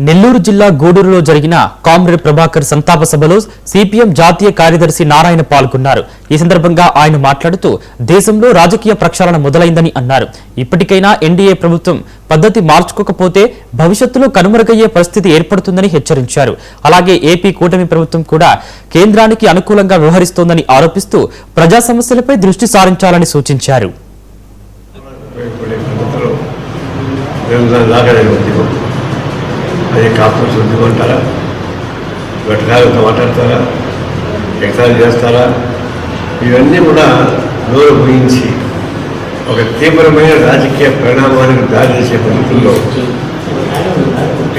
నెల్లూరు జిల్లా గూడూరులో జరిగిన కామ్రేడ్ ప్రభాకర్ సంతాప సభలో సిపిఎం జాతీయ కార్యదర్శి నారాయణ పాల్గొన్నారు. ఈ సందర్భంగా ఆయన మాట్లాడుతూ దేశంలో రాజకీయ ప్రక్షాళన మొదలైందని అన్నారు. ఇప్పటికైనా ఎన్డీఏ ప్రభుత్వం పద్ధతి మార్చుకోకపోతే భవిష్యత్తులో కనుమరుగయ్యే పరిస్థితి ఏర్పడుతుందని హెచ్చరించారు. అలాగే ఏపీ కూటమి ప్రభుత్వం కూడా కేంద్రానికి అనుకూలంగా వ్యవహరిస్తోందని ఆరోపిస్తూ ప్రజా సమస్యలపై దృష్టి సారించాలని సూచించారు. అది కాపులు శుద్ధిమంటారా, వెటకాలతో మాట్లాడతారా, ఎక్సాలు చేస్తారా, ఇవన్నీ కూడా నోరు ఊహించి ఒక తీవ్రమైన రాజకీయ పరిణామానికి దారి చేసే పరిస్థితుల్లో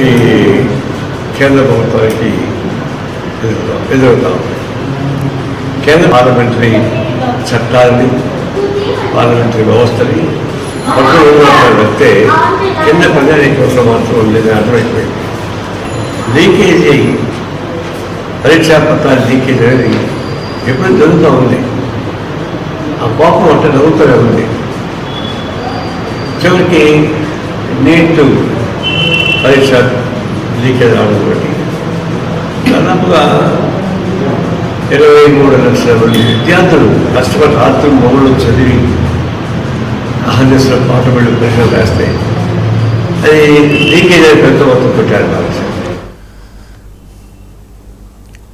ఈ కేంద్ర ప్రభుత్వానికి ఎదురవుతాం. కేంద్ర పార్లమెంటరీ చట్టాలని, పార్లమెంటరీ వ్యవస్థని పట్టుకుని వస్తే కింద ప్రజానీకంలో మాత్రం ఉండేది అర్థమైపోయింది. లీకేజీ పరీక్షా పత్రాలు లీకేజ్ అనేది ఎప్పుడు జరుగుతూ ఉంది. ఆ కోపం అంటే నవ్వుతూనే ఉంది. చివరికి నీట్ పరీక్ష లీకేజ్ అవడం బట్టి దాదాపుగా 23 లక్షల మంది విద్యార్థులు కష్టపడి రాత్రులు మొదలు చదివి అహర్నిశలో పాటబడి పరీక్షలు రాస్తే అది లీకేజ్ అని పెద్ద మొత్తం పెట్టారు కావచ్చు.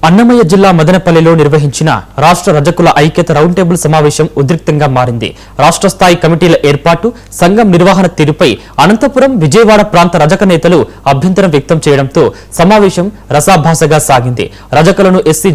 అన్నమయ్య జిల్లా మదనపల్లిలో నిర్వహించిన రాష్ట్ర రజకుల ఐక్యత రౌండ్ టేబుల్ సమావేశం ఉద్రిక్తంగా మారింది. రాష్ట్ర స్థాయి కమిటీల ఏర్పాటు, సంఘం నిర్వహణ తీరుపై అనంతపురం, విజయవాడ ప్రాంత రజక నేతలు అభ్యంతరం వ్యక్తం చేయడంతో సమావేశం రసాభాసగా సాగింది. రజకులను ఎస్సీ